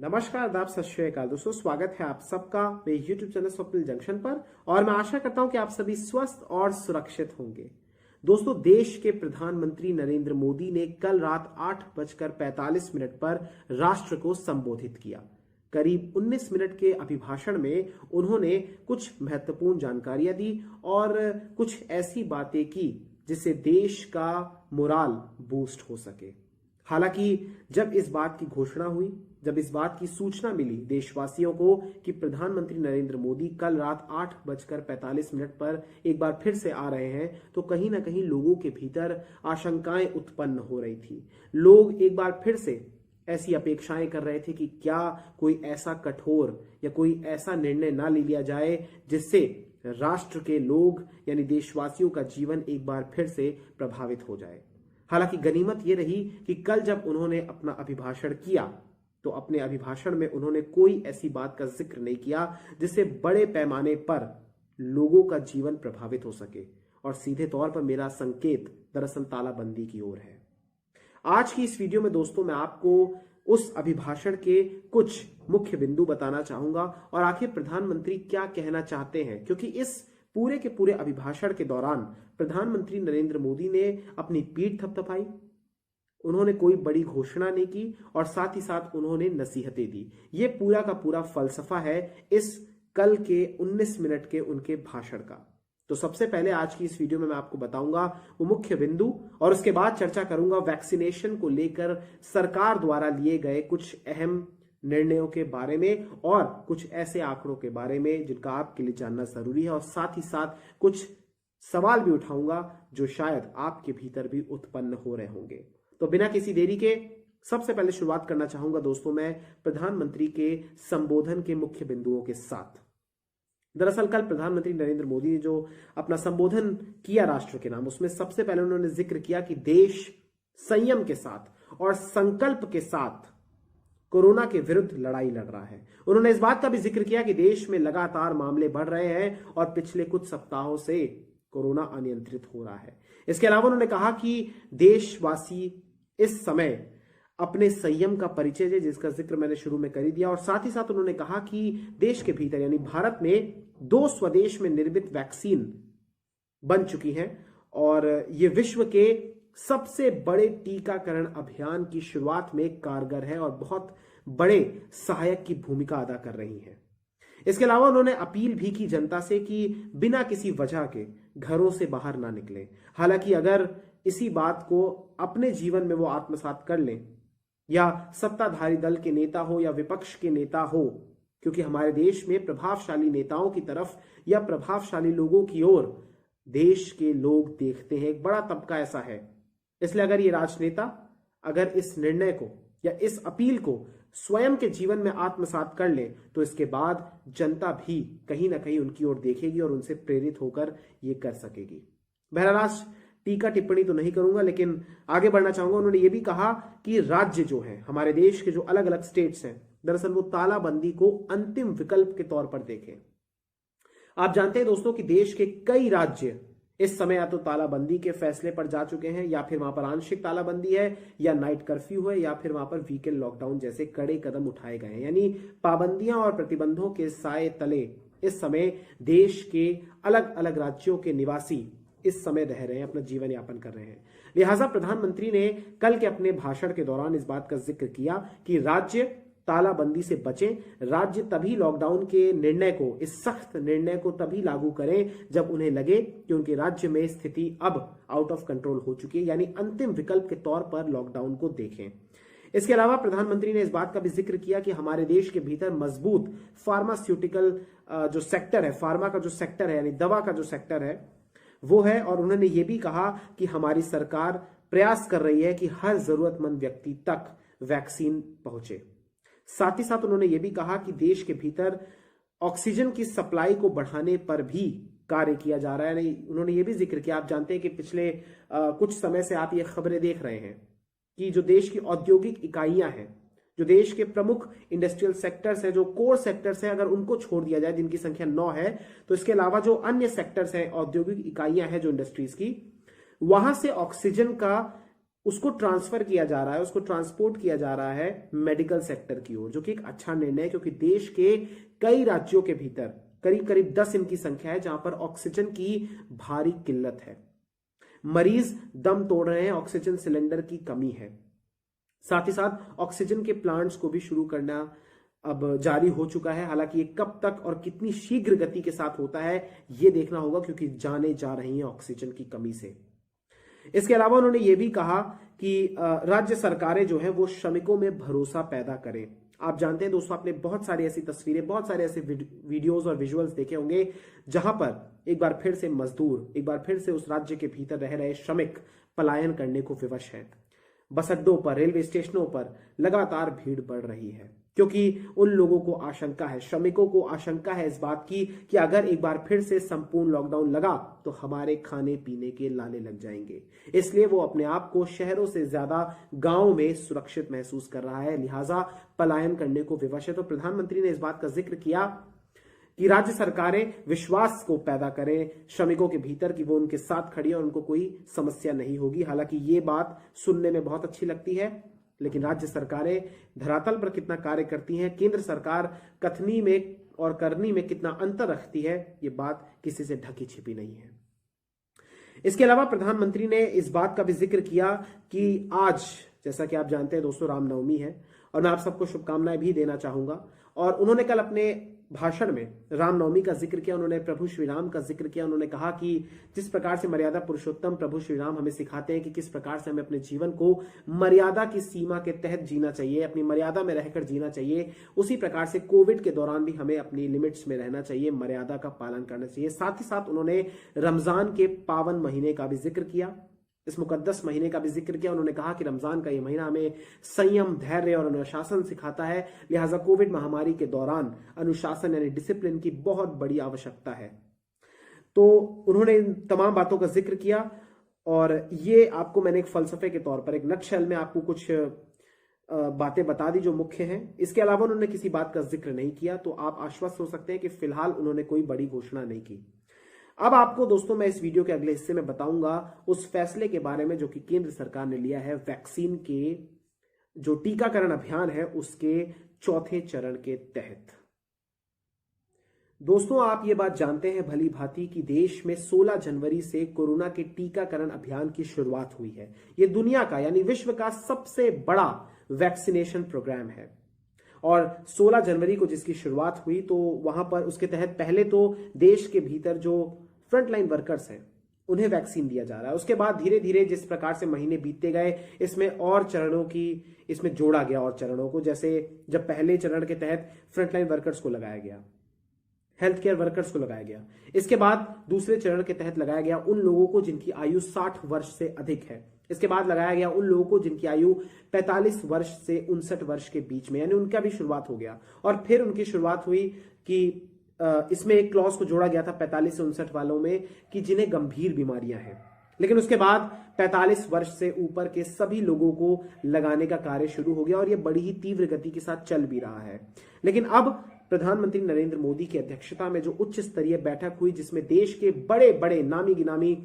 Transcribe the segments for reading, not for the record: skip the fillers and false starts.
नमस्कार, आदाब, सत श्री अकाल दोस्तों। स्वागत है आप सबका मेरे YouTube चैनल स्वप्निल जंक्शन पर और मैं आशा करता हूं कि आप सभी स्वस्थ और सुरक्षित होंगे। दोस्तों, देश के प्रधानमंत्री नरेंद्र मोदी ने कल रात 8:45 पर राष्ट्र को संबोधित किया। करीब 19 मिनट के अभिभाषण में उन्होंने कुछ महत्वपूर्ण जानकारियां दी और कुछ ऐसी बातें की जिससे देश का मोराल बूस्ट हो सके। हालांकि जब इस बात की घोषणा हुई, जब इस बात की सूचना मिली देशवासियों को कि प्रधानमंत्री नरेंद्र मोदी कल रात 8:45 पर एक बार फिर से आ रहे हैं, तो कहीं ना कहीं लोगों के भीतर आशंकाएं उत्पन्न हो रही थी। लोग एक बार फिर से ऐसी अपेक्षाएं कर रहे थे कि क्या कोई ऐसा कठोर या कोई ऐसा निर्णय ना ले लिया जाए जिससे राष्ट्र के लोग यानी देशवासियों का जीवन एक बार फिर से प्रभावित हो जाए। हालांकि गनीमत यह रही कि कल जब उन्होंने अपना अभिभाषण किया तो अपने अभिभाषण में उन्होंने कोई ऐसी बात का जिक्र नहीं किया जिससे बड़े पैमाने पर लोगों का जीवन प्रभावित हो सके। और सीधे तौर पर मेरा संकेत दरअसल तालाबंदी की ओर है। आज की इस वीडियो में दोस्तों मैं आपको उस अभिभाषण के कुछ मुख्य बिंदु बताना चाहूंगा और आखिर प्रधानमंत्री क्या कहना चाहते हैं, क्योंकि इस पूरे के पूरे अभिभाषण के दौरान प्रधानमंत्री नरेंद्र मोदी ने अपनी पीठ थपथपाई, उन्होंने कोई बड़ी घोषणा नहीं की और साथ ही साथ उन्होंने नसीहतें दी। यह पूरा का पूरा फलसफा है इस कल के 19 मिनट के उनके भाषण का। तो सबसे पहले आज की इस वीडियो में मैं आपको बताऊंगा वो मुख्य बिंदु और उसके बाद चर्चा करूंगा वैक्सीनेशन को लेकर सरकार द्वारा लिए गए कुछ अहम निर्णयों के बारे में और कुछ ऐसे आंकड़ों के बारे में जिनका आपके लिए जानना जरूरी है, और साथ ही साथ कुछ सवाल भी उठाऊंगा जो शायद आपके भीतर भी उत्पन्न हो रहे होंगे। तो बिना किसी देरी के सबसे पहले शुरुआत करना चाहूंगा दोस्तों मैं प्रधानमंत्री के संबोधन के मुख्य बिंदुओं के साथ। दरअसल कल प्रधानमंत्री नरेंद्र मोदी ने जो अपना संबोधन किया राष्ट्र के नाम, उसमें सबसे पहले उन्होंने जिक्र किया कि देश संयम के साथ और संकल्प के साथ कोरोना के विरुद्ध लड़ाई लड़ रहा है। उन्होंने इस बात का भी जिक्र किया कि देश में लगातार मामले बढ़ रहे हैं और पिछले कुछ सप्ताहों से कोरोना अनियंत्रित हो रहा है। इसके अलावा उन्होंने कहा कि देशवासी इस समय अपने संयम का परिचय दे, जिसका जिक्र मैंने शुरू में कर ही दिया। और साथ ही साथ उन्होंने कहा कि देश के भीतर यानी भारत में 2 स्वदेश में निर्मित वैक्सीन बन चुकी हैं और ये विश्व के सबसे बड़े टीकाकरण अभियान की शुरुआत में कारगर है और बहुत बड़े सहायक की भूमिका अदा कर रही है। इसके अलावा उन्होंने अपील भी की जनता से कि बिना किसी वजह के घरों से बाहर ना निकलें। हालांकि अगर इसी बात को अपने जीवन में वो आत्मसात कर लें, या सत्ताधारी दल के नेता हो या विपक्ष के नेता हो, क्योंकि हमारे देश में प्रभावशाली नेताओं की तरफ या प्रभावशाली लोगों की ओर देश के लोग देखते हैं, एक बड़ा तबका ऐसा है। इसलिए अगर ये राजनेता अगर इस निर्णय को या इस अपील को स्वयं के जीवन में आत्मसात कर ले तो इसके बाद जनता भी कहीं ना कहीं उनकी ओर देखेगी और उनसे प्रेरित होकर ये कर सकेगी। बहरहाल टीका टिप्पणी तो नहीं करूंगा, लेकिन आगे बढ़ना चाहूंगा। उन्होंने ये भी कहा कि राज्य जो है हमारे देश के जो अलग अलग स्टेट्स हैं, दरअसल वो तालाबंदी को अंतिम विकल्प के तौर पर देखें। आप जानते हैं दोस्तों कि देश के कई राज्य इस समय या तो तालाबंदी के फैसले पर जा चुके हैं, या फिर वहां पर आंशिक तालाबंदी है, या नाइट कर्फ्यू है, या फिर वहां पर वीकेंड लॉकडाउन जैसे कड़े कदम उठाए गए हैं। यानी पाबंदियां और प्रतिबंधों के साए तले इस समय देश के अलग अलग राज्यों के निवासी इस समय रह रहे हैं, अपना जीवन यापन कर रहे हैं। लिहाजा प्रधानमंत्री ने कल के अपने भाषण के दौरान इस बात का जिक्र किया कि राज्य तालाबंदी से बचें। राज्य तभी लॉकडाउन के निर्णय को, इस सख्त निर्णय को तभी लागू करें जब उन्हें लगे कि उनके राज्य में स्थिति अब आउट ऑफ कंट्रोल हो चुकी है, यानी अंतिम विकल्प के तौर पर लॉकडाउन को देखें। इसके अलावा प्रधानमंत्री ने इस बात का भी जिक्र किया कि हमारे देश के भीतर मजबूत फार्मास्यूटिकल जो सेक्टर है, फार्मा का जो सेक्टर है यानी दवा का जो सेक्टर है वो है। और उन्होंने ये भी कहा कि हमारी सरकार प्रयास कर रही है कि हर जरूरतमंद व्यक्ति तक वैक्सीन पहुंचे। साथ ही साथ उन्होंने ये भी कहा कि देश के भीतर ऑक्सीजन की सप्लाई को बढ़ाने पर भी कार्य किया जा रहा है। उन्होंने ये भी जिक्र किया, आप जानते हैं कि पिछले कुछ समय से आप ये खबरें देख रहे हैं कि जो देश की औद्योगिक इकाइयां हैं, जो देश के प्रमुख इंडस्ट्रियल सेक्टर्स हैं, जो कोर सेक्टर्स हैं, अगर उनको छोड़ दिया जाए जिनकी संख्या 9 है, तो इसके अलावा जो अन्य सेक्टर्स हैं, औद्योगिक इकाइयां हैं जो इंडस्ट्रीज की, वहां से ऑक्सीजन का उसको ट्रांसफर किया जा रहा है, उसको ट्रांसपोर्ट किया जा रहा है मेडिकल सेक्टर की ओर, जो कि एक अच्छा निर्णय है क्योंकि देश के कई राज्यों के भीतर करीब करीब 10 इनकी संख्या है जहां पर ऑक्सीजन की भारी किल्लत है, मरीज दम तोड़ रहे हैं, ऑक्सीजन सिलेंडर की कमी है। साथ ही साथ ऑक्सीजन के प्लांट्स को भी शुरू करना अब जारी हो चुका है। हालांकि ये कब तक और कितनी शीघ्र गति के साथ होता है ये देखना होगा क्योंकि जाने जा रही हैं ऑक्सीजन की कमी से। इसके अलावा उन्होंने ये भी कहा कि राज्य सरकारें जो है वो श्रमिकों में भरोसा पैदा करें। आप जानते हैं दोस्तों, आपने बहुत सारी ऐसी तस्वीरें, बहुत सारे ऐसे वीडियोस और विजुअल्स देखे होंगे जहां पर एक बार फिर से मजदूर, एक बार फिर से उस राज्य के भीतर रह रहे श्रमिक पलायन करने को विवश हैं। बस अड्डों पर, रेलवे स्टेशनों पर लगातार भीड़ बढ़ रही है क्योंकि उन लोगों को आशंका है, श्रमिकों को आशंका है इस बात की कि अगर एक बार फिर से संपूर्ण लॉकडाउन लगा तो हमारे खाने पीने के लाले लग जाएंगे। इसलिए वो अपने आप को शहरों से ज्यादा गांव में सुरक्षित महसूस कर रहा है, लिहाजा पलायन करने को विवश है। तो प्रधानमंत्री ने इस बात का जिक्र किया कि राज्य सरकारें विश्वास को पैदा करें श्रमिकों के भीतर कि वो उनके साथ खड़ी है और उनको कोई समस्या नहीं होगी। हालांकि ये बात सुनने में बहुत अच्छी लगती है, लेकिन राज्य सरकारें धरातल पर कितना कार्य करती हैं, केंद्र सरकार कथनी में और करनी में कितना अंतर रखती है, ये बात किसी से ढकी छिपी नहीं है। इसके अलावा प्रधानमंत्री ने इस बात का भी जिक्र किया कि आज, जैसा कि आप जानते हैं दोस्तों, रामनवमी है और मैं आप सबको शुभकामनाएं भी देना चाहूंगा। और उन्होंने कल अपने भाषण में रामनवमी का जिक्र किया, उन्होंने प्रभु श्री राम का जिक्र किया। उन्होंने कहा कि जिस प्रकार से मर्यादा पुरुषोत्तम प्रभु श्री राम हमें सिखाते हैं कि किस प्रकार से हमें अपने जीवन को मर्यादा की सीमा के तहत जीना चाहिए, अपनी मर्यादा में रहकर जीना चाहिए, उसी प्रकार से कोविड के दौरान भी हमें अपनी लिमिट्स में रहना चाहिए, मर्यादा का पालन करना चाहिए। साथ ही साथ उन्होंने रमजान के पावन महीने का भी जिक्र किया, इस मुकद्दस महीने का भी जिक्र किया। उन्होंने कहा कि रमजान का ये महीना हमें संयम, धैर्य और अनुशासन सिखाता है, लिहाजा कोविड महामारी के दौरान अनुशासन यानी डिसिप्लिन की बहुत बड़ी आवश्यकता है। तो उन्होंने इन तमाम बातों का जिक्र किया और ये आपको मैंने एक फलसफे के तौर पर, एक नटशेल में आपको कुछ बातें बता दी जो मुख्य हैं। इसके अलावा उन्होंने किसी बात का जिक्र नहीं किया, तो आप आश्वस्त हो सकते हैं कि फिलहाल उन्होंने कोई बड़ी घोषणा नहीं की। अब आपको दोस्तों मैं इस वीडियो के अगले हिस्से में बताऊंगा उस फैसले के बारे में जो कि केंद्र सरकार ने लिया है वैक्सीन के जो टीकाकरण अभियान है उसके चौथे चरण के तहत। दोस्तों, आप ये बात जानते हैं भली भांति कि देश में 16 जनवरी से कोरोना के टीकाकरण अभियान की शुरुआत हुई है। ये दुनिया का यानी विश्व का सबसे बड़ा वैक्सीनेशन प्रोग्राम है और 16 जनवरी को जिसकी शुरुआत हुई तो वहां पर उसके तहत पहले तो देश के भीतर जो फ्रंटलाइन वर्कर्स हैं उन्हें वैक्सीन दिया जा रहा है। उसके बाद धीरे धीरे जिस प्रकार से महीने बीतते गए इसमें और चरणों की इसमें जोड़ा गया और चरणों को, जैसे जब पहले चरण के तहत फ्रंटलाइन वर्कर्स को लगाया गया, हेल्थ केयर वर्कर्स को लगाया गया, इसके बाद दूसरे चरण के तहत लगाया गया उन लोगों को जिनकी आयु 60 वर्ष से अधिक है, इसके बाद लगाया गया उन लोगों को जिनकी आयु 45 वर्ष से 59 वर्ष के बीच में, यानी उनका भी शुरुआत हो गया। और फिर उनकी शुरुआत हुई कि इसमें एक क्लॉज को जोड़ा गया था 45 से 59 वालों में कि जिन्हें गंभीर बीमारियां हैं, लेकिन उसके बाद 45 वर्ष से ऊपर के सभी लोगों को लगाने का कार्य शुरू हो गया और यह बड़ी ही तीव्र गति के साथ चल भी रहा है। लेकिन अब प्रधानमंत्री नरेंद्र मोदी की अध्यक्षता में जो उच्च स्तरीय बैठक हुई जिसमें देश के बड़े बड़े नामी गिनामी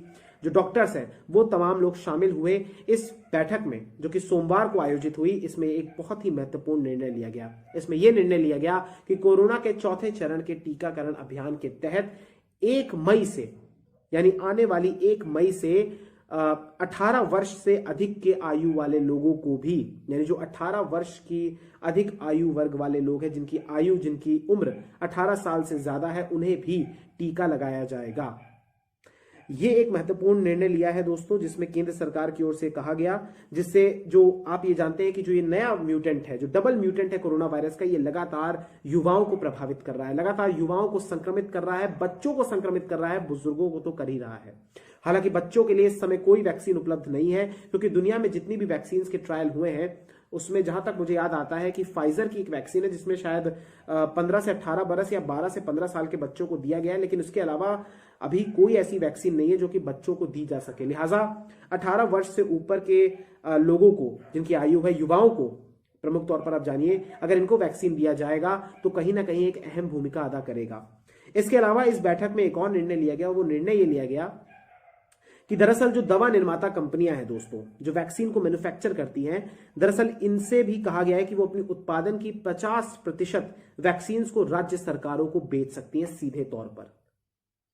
जो डॉक्टर्स हैं वो तमाम लोग शामिल हुए, इस बैठक में जो कि सोमवार को आयोजित हुई, इसमें एक बहुत ही महत्वपूर्ण निर्णय लिया गया। इसमें यह निर्णय लिया गया कि कोरोना के चौथे चरण के टीकाकरण अभियान के तहत 1 मई से यानी आने वाली 1 मई से 18 वर्ष से अधिक के आयु वाले लोगों को भी, यानी जो 18 वर्ष की अधिक आयु वर्ग वाले लोग हैं जिनकी उम्र 18 साल से ज्यादा है, उन्हें भी टीका लगाया जाएगा। ये एक महत्वपूर्ण निर्णय लिया है दोस्तों, जिसमें केंद्र सरकार की ओर से कहा गया, जिससे जो आप ये जानते हैं कि जो ये नया म्यूटेंट है, जो डबल म्यूटेंट है कोरोना वायरस का, ये लगातार युवाओं को प्रभावित कर रहा है, लगातार युवाओं को संक्रमित कर रहा है, बच्चों को संक्रमित कर रहा है, बुजुर्गों को तो कर ही रहा है। हालांकि बच्चों के लिए इस समय कोई वैक्सीन उपलब्ध नहीं है क्योंकि दुनिया में जितनी भी वैक्सीन के ट्रायल हुए हैं उसमें जहां तक मुझे याद आता है कि फाइजर की एक वैक्सीन है जिसमें शायद 15 से 18 बरस या 12 से 15 साल के बच्चों को दिया गया है, लेकिन उसके अलावा अभी कोई ऐसी वैक्सीन नहीं है जो कि बच्चों को दी जा सके। लिहाजा 18 वर्ष से ऊपर के लोगों को जिनकी आयु है, युवाओं को प्रमुख तौर पर आप जानिए, अगर इनको वैक्सीन दिया जाएगा तो कहीं ना कहीं एक अहम भूमिका अदा करेगा। इसके अलावा इस बैठक में एक और निर्णय लिया गया, वो निर्णय ये लिया गया कि दरअसल जो दवा निर्माता कंपनियां हैं दोस्तों, जो वैक्सीन को मैन्युफैक्चर करती हैं, दरअसल इनसे भी कहा गया है कि वो अपनी उत्पादन की 50% वैक्सीन को राज्य सरकारों को बेच सकती हैं सीधे तौर पर।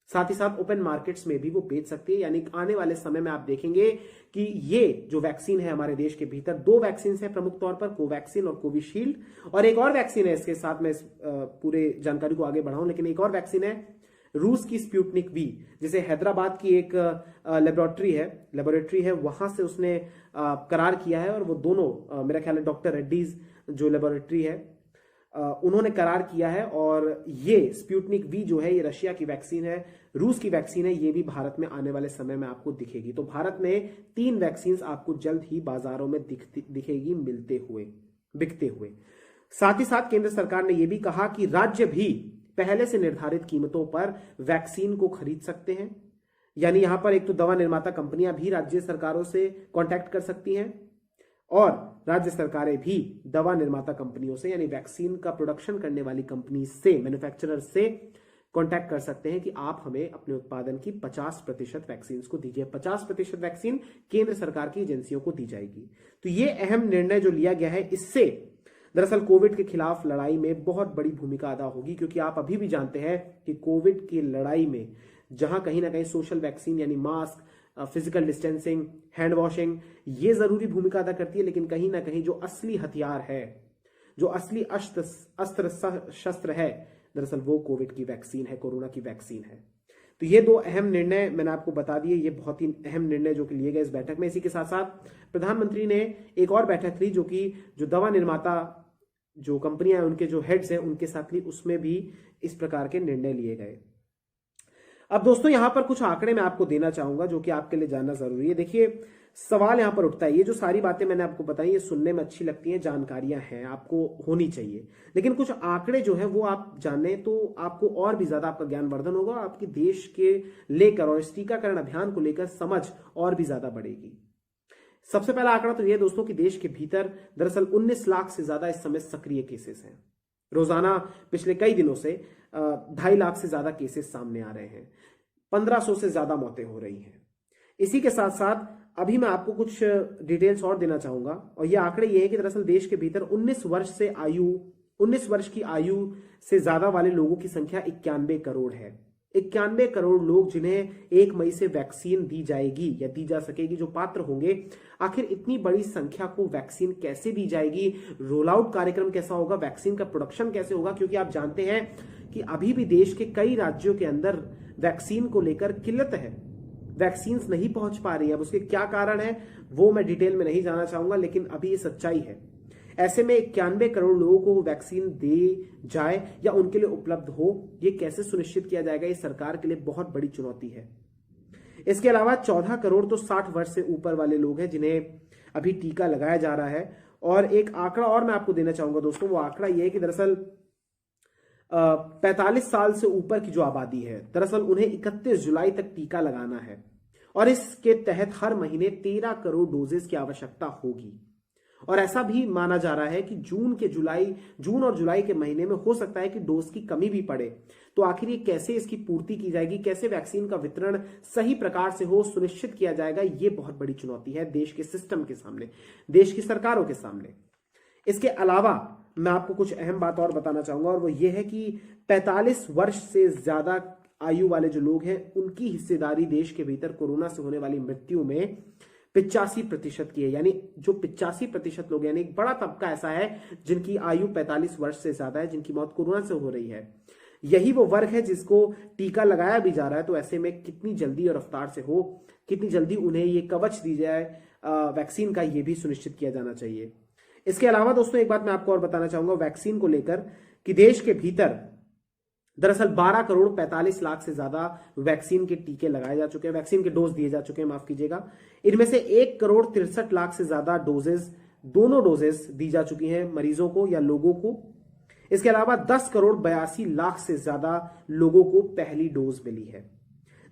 साथ ही साथ ओपन मार्केट्स में भी वो बेच सकती है। यानी आने वाले समय में आप देखेंगे कि ये जो वैक्सीन है हमारे देश के भीतर, 2 वैक्सीन है प्रमुख तौर पर, कोवैक्सीन और कोविशील्ड, और एक और वैक्सीन है इसके साथ। मैं इस पूरे जानकारी को आगे बढ़ाऊं, लेकिन एक और वैक्सीन है रूस की स्पुतनिक वी, जिसे हैदराबाद की एक लेबोरेटरी है वहां से उसने करार किया है। और वो दोनों मेरा ख्याल है डॉक्टर रेड्डीज जो लेबोरेटरी है उन्होंने करार किया है। और ये स्पुतनिक वी जो है ये रशिया की वैक्सीन है, रूस की वैक्सीन है, ये भी भारत में आने वाले समय में आपको दिखेगी। तो भारत में 3 वैक्सीन आपको जल्द ही बाजारों में दिखेगी बिकते हुए। साथ ही साथ केंद्र सरकार ने यह भी कहा कि राज्य भी पहले से निर्धारित कीमतों पर वैक्सीन को खरीद सकते हैं। यानी यहां पर एक तो दवा निर्माता कंपनियां भी राज्य सरकारों से कांटेक्ट कर सकती हैं और राज्य सरकारें भी दवा निर्माता कंपनियों से, यानी वैक्सीन का प्रोडक्शन करने वाली कंपनी से, मैन्युफैक्चरर से कांटेक्ट कर सकते हैं कि आप हमें अपने उत्पादन की 50% वैक्सीन को दीजिए। 50% वैक्सीन केंद्र सरकार की एजेंसियों को दी जाएगी। तो ये अहम निर्णय जो लिया गया है, इससे दरअसल कोविड के खिलाफ लड़ाई में बहुत बड़ी भूमिका अदा होगी। क्योंकि आप अभी भी जानते हैं कि कोविड की लड़ाई में जहां कहीं ना कहीं सोशल वैक्सीन यानी mask, physical distancing, hand washing, ये जरूरी भूमिका अदा करती है, लेकिन कहीं ना कहीं जो असली हथियार है, जो असली अस्त्र शस्त्र है, दरअसल वो कोविड की वैक्सीन है, कोरोना की वैक्सीन है। तो ये 2 अहम निर्णय मैंने आपको बता दिए, ये बहुत ही अहम निर्णय जो कि लिए गए इस बैठक में। इसी के साथ साथ प्रधानमंत्री ने एक और बैठक ली जो दवा निर्माता जो कंपनियां हैं उनके जो हेड्स हैं उनके साथ ली, उसमें भी इस प्रकार के निर्णय लिए गए। अब दोस्तों यहां पर कुछ आंकड़े मैं आपको देना चाहूंगा जो कि आपके लिए जानना जरूरी है। देखिए सवाल यहां पर उठता है, ये जो सारी बातें मैंने आपको बताई ये सुनने में अच्छी लगती हैं, जानकारियां हैं, आपको होनी चाहिए, लेकिन कुछ आंकड़े जो है वो आप जाने तो आपको और भी ज्यादा आपका ज्ञानवर्धन होगा, आपके देश के लेकर और इस टीकाकरण अभियान को लेकर समझ और भी ज्यादा बढ़ेगी। सबसे पहला आंकड़ा तो यह दोस्तों कि देश के भीतर दरअसल 19 लाख से ज्यादा इस समय सक्रिय केसेस हैं। रोजाना पिछले कई दिनों से 2.5 लाख से ज्यादा केसेस सामने आ रहे हैं, 1500 से ज्यादा मौतें हो रही हैं। इसी के साथ साथ अभी मैं आपको कुछ डिटेल्स और देना चाहूंगा, और ये आंकड़े ये है कि दरअसल देश के भीतर 19 वर्ष की आयु से ज्यादा वाले लोगों की संख्या 91 करोड़ है। 91 करोड़ लोग जिन्हें 1 मई से वैक्सीन दी जाएगी या दी जा सकेगी, जो पात्र होंगे। आखिर इतनी बड़ी संख्या को वैक्सीन कैसे दी जाएगी, रोल आउट कार्यक्रम कैसा होगा, वैक्सीन का प्रोडक्शन कैसे होगा, क्योंकि आप जानते हैं कि अभी भी देश के कई राज्यों के अंदर वैक्सीन को लेकर किल्लत है, वैक्सीन नहीं पहुंच पा रही है। अब उसके क्या कारण है वो मैं डिटेल में नहीं जाना चाहूंगा, लेकिन अभी ये सच्चाई है। ऐसे में 91 करोड़ लोगों को वैक्सीन दे जाए या उनके लिए उपलब्ध हो, ये कैसे सुनिश्चित किया जाएगा, ये सरकार के लिए बहुत बड़ी चुनौती है। इसके अलावा 14 करोड़ तो 60 वर्ष से ऊपर वाले लोग हैं जिन्हें अभी टीका लगाया जा रहा है। और एक आंकड़ा और मैं आपको देना चाहूंगा दोस्तों, वो आंकड़ा यह है कि दरअसल 45 साल से ऊपर की जो आबादी है, दरअसल उन्हें 31 जुलाई तक टीका लगाना है, और इसके तहत हर महीने 13 करोड़ डोजेस की आवश्यकता होगी। और ऐसा भी माना जा रहा है कि जून और जुलाई के महीने में हो सकता है कि डोज की कमी भी पड़े। तो आखिर ये कैसे इसकी पूर्ति की जाएगी, कैसे वैक्सीन का वितरण सही प्रकार से हो, सुनिश्चित किया जाएगा, ये बहुत बड़ी चुनौती है देश के सिस्टम के सामने, देश की सरकारों के सामने। इसके अलावा मैं आपको कुछ अहम बात और बताना चाहूंगा, और वो ये है कि 45 वर्ष से ज्यादा आयु वाले जो लोग हैं उनकी हिस्सेदारी देश के भीतर कोरोना से होने वाली मृत्यु में 85% की है। यानी जो 85% लोग, यानी एक बड़ा तबका ऐसा है जिनकी आयु 45 वर्ष से ज्यादा है, जिनकी मौत कोरोना से हो रही है। यही वो वर्ग है जिसको टीका लगाया भी जा रहा है। तो ऐसे में कितनी जल्दी और रफ्तार से हो, कितनी जल्दी उन्हें ये कवच दी जाए वैक्सीन का, ये भी सुनिश्चित किया जाना चाहिए। इसके अलावा दोस्तों एक बात मैं आपको और बताना चाहूंगा वैक्सीन को लेकर, कि देश के भीतर दरअसल 12 करोड़ 45 लाख से ज्यादा वैक्सीन के टीके लगाए जा चुके हैं, वैक्सीन के डोज दिए जा चुके हैं, माफ कीजिएगा। इनमें से 1 करोड़ 63 लाख से ज्यादा दोनों डोजेस दी जा चुकी हैं मरीजों को या लोगों को। इसके अलावा 10 करोड़ 82 लाख से ज्यादा लोगों को पहली डोज मिली है।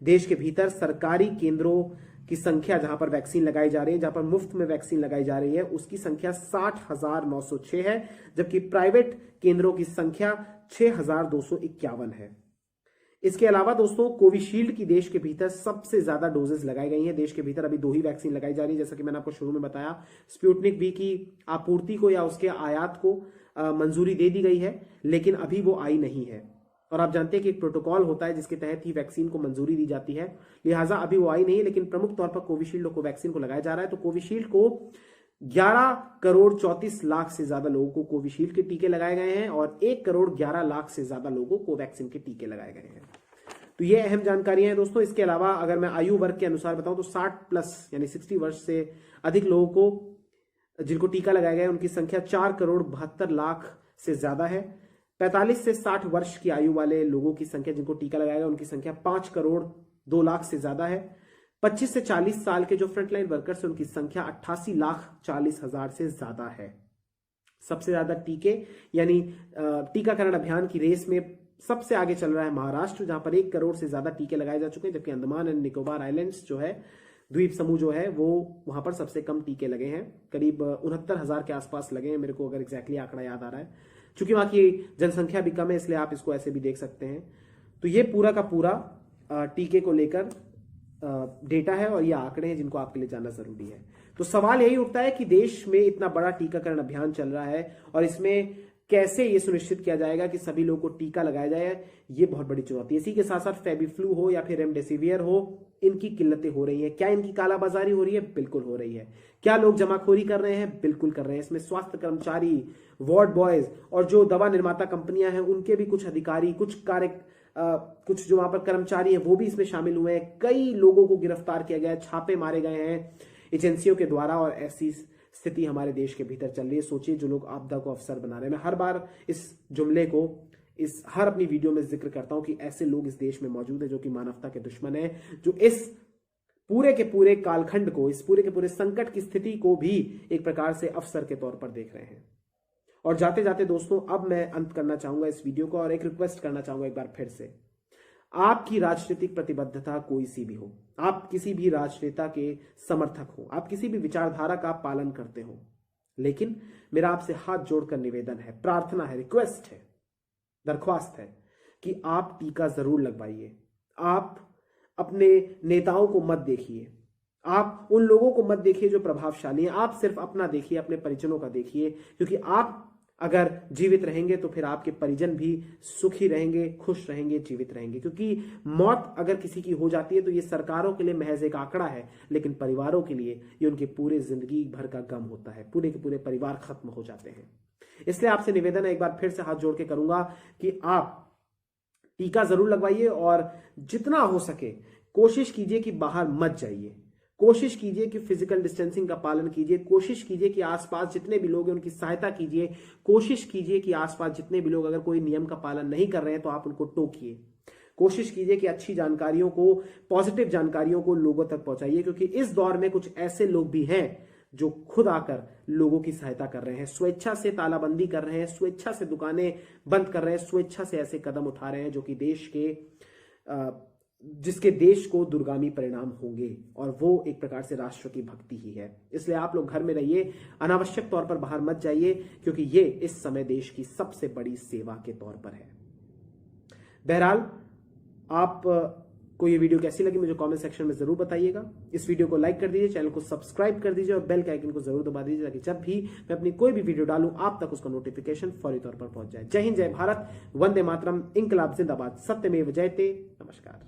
देश के भीतर सरकारी केंद्रों की संख्या जहां पर वैक्सीन लगाई जा रही है, जहां पर मुफ्त में वैक्सीन लगाई जा रही है, उसकी संख्या 60,906 है, जबकि प्राइवेट केंद्रों की संख्या 6,251 है। इसके अलावा दोस्तों कोविशील्ड की देश के भीतर सबसे ज्यादा डोजेस लगाई गई हैं। देश के भीतर अभी 2 ही वैक्सीन लगाई जा रही है, जैसा कि मैंने आपको शुरू में बताया। स्पुतनिक वी की आपूर्ति को या उसके आयात को मंजूरी दे दी गई है, लेकिन अभी वो आई नहीं है। और आप जानते हैं कि एक प्रोटोकॉल होता है जिसके तहत ही वैक्सीन को मंजूरी दी जाती है, लिहाजा अभी वो आई नहीं है। लेकिन प्रमुख तौर पर कोविशील्ड को वैक्सीन को लगाया जा रहा है। तो कोविशील्ड को 11 करोड़ 34 लाख से ज्यादा लोगों को कोविशील्ड के टीके लगाए गए हैं और 1 करोड़ 11 लाख से ज्यादा लोगों को कोवैक्सीन के टीके लगाए गए हैं। तो ये अहम जानकारियां हैं दोस्तों। इसके अलावा अगर मैं आयु वर्ग के अनुसार बताऊं तो 60+ यानी 60 वर्ष से अधिक लोगों को जिनको टीका लगाया गया है उनकी संख्या 4 करोड़ 72 लाख से ज्यादा है। 45 से 60 वर्ष की आयु वाले लोगों की संख्या जिनको टीका लगाया गया उनकी संख्या 5 करोड़ 2 लाख से ज्यादा है। 25 से 40 साल के जो फ्रंटलाइन वर्कर्स हैं उनकी संख्या 88 लाख 40 हजार से ज्यादा है। सबसे ज्यादा टीके यानी टीकाकरण अभियान की रेस में सबसे आगे चल रहा है महाराष्ट्र, जहां पर 1 करोड़ से ज्यादा टीके लगाए जा चुके हैं, जबकि अंडमान एंड निकोबार आइलैंड्स जो है द्वीप समूह जो है वो वहां पर सबसे कम टीके लगे हैं। करीब 69,000 के आसपास लगे हैं, मेरे को अगर एग्जैक्टली आंकड़ा याद आ रहा है। चूंकि वहां की जनसंख्या भी कम है इसलिए आप इसको ऐसे भी देख सकते हैं। तो ये पूरा का पूरा टीके को लेकर डेटा है और ये आंकड़े हैं जिनको आपके लिए जानना जरूरी है। तो सवाल यही उठता है कि देश में इतना बड़ा टीकाकरण अभियान चल रहा है और इसमें कैसे ये सुनिश्चित किया जाएगा कि सभी लोगों को टीका लगाया जाए, ये बहुत बड़ी चुनौती है। इसी के साथ साथ फेबिफ्लू हो या फिर रेमडेसिवियर हो, इनकी किल्लतें हो रही है। क्या इनकी कालाबाजारी हो रही है? बिल्कुल हो रही है। क्या लोग जमाखोरी कर रहे हैं? बिल्कुल कर रहे हैं। इसमें स्वास्थ्य कर्मचारी, वार्ड बॉयज और जो दवा निर्माता कंपनियां हैं उनके भी कुछ अधिकारी, कुछ जो वहां पर कर्मचारी हैं वो भी इसमें शामिल हुए हैं। कई लोगों को गिरफ्तार किया गया है, छापे मारे गए हैं एजेंसियों के द्वारा और ऐसी स्थिति हमारे देश के भीतर चल रही है। सोचिए जो लोग आपदा को अवसर बना रहे हैं। मैं हर बार इस जुमले को हर अपनी वीडियो में जिक्र करता हूं कि ऐसे लोग इस देश में मौजूद हैं जो कि मानवता के दुश्मन हैं, जो इस पूरे के पूरे कालखंड को, इस पूरे के पूरे संकट की स्थिति को भी एक प्रकार से अवसर के तौर पर देख रहे हैं। और जाते जाते दोस्तों अब मैं अंत करना चाहूंगा इस वीडियो को और एक रिक्वेस्ट करना चाहूंगा एक बार फिर से। आपकी राजनीतिक प्रतिबद्धता कोई सी भी हो, आप किसी भी राजनेता के समर्थक हो, आप किसी भी विचारधारा का पालन करते हो, लेकिन मेरा आपसे हाथ जोड़कर निवेदन है, प्रार्थना है, रिक्वेस्ट है, दरख्वास्त है कि आप टीका जरूर लगवाइए। आप अपने नेताओं को मत देखिए, आप उन लोगों को मत देखिए जो प्रभावशाली हैं, आप सिर्फ अपना देखिए, अपने परिजनों का देखिए। क्योंकि आप अगर जीवित रहेंगे तो फिर आपके परिजन भी सुखी रहेंगे, खुश रहेंगे, जीवित रहेंगे। क्योंकि मौत अगर किसी की हो जाती है तो ये सरकारों के लिए महज एक आंकड़ा है, लेकिन परिवारों के लिए ये उनके पूरे जिंदगी भर का गम होता है। पूरे के पूरे परिवार खत्म हो जाते हैं। इसलिए आपसे निवेदन है, एक बार फिर से हाथ जोड़ के करूंगा कि आप टीका जरूर लगवाइए और जितना हो सके कोशिश कीजिए कि बाहर मत जाइए। कोशिश कीजिए कि फिजिकल डिस्टेंसिंग का पालन कीजिए। कोशिश कीजिए कि आसपास जितने भी लोग हैं उनकी सहायता कीजिए। कोशिश कीजिए कि आसपास जितने भी लोग अगर कोई नियम का पालन नहीं कर रहे हैं तो आप उनको टोकिए। कोशिश कीजिए कि अच्छी जानकारियों को, पॉजिटिव जानकारियों को लोगों तक पहुंचाइए, क्योंकि इस दौर में कुछ ऐसे लोग भी हैं जो खुद आकर लोगों की सहायता कर रहे हैं, स्वेच्छा से तालाबंदी कर रहे हैं, स्वेच्छा से दुकानें बंद कर रहे हैं, स्वेच्छा से ऐसे कदम उठा रहे हैं जो कि जिसके देश को दुर्गामी परिणाम होंगे, और वो एक प्रकार से राष्ट्र की भक्ति ही है। इसलिए आप लोग घर में रहिए, अनावश्यक तौर पर बाहर मत जाइए, क्योंकि ये इस समय देश की सबसे बड़ी सेवा के तौर पर है। बहरहाल आप को ये वीडियो कैसी लगी मुझे कमेंट सेक्शन में जरूर बताइएगा। इस वीडियो को लाइक कर दीजिए, चैनल को सब्सक्राइब कर दीजिए और बेल के आइकन को जरूर दबा दीजिए ताकि जब भी मैं अपनी कोई भी वीडियो डालूं आप तक उसका नोटिफिकेशन फौरी तौर पर पहुंच जाए। जय हिंद, जय भारत, वंदे मातरम, इंकलाब जिंदाबाद, सत्यमेव जयते। नमस्कार।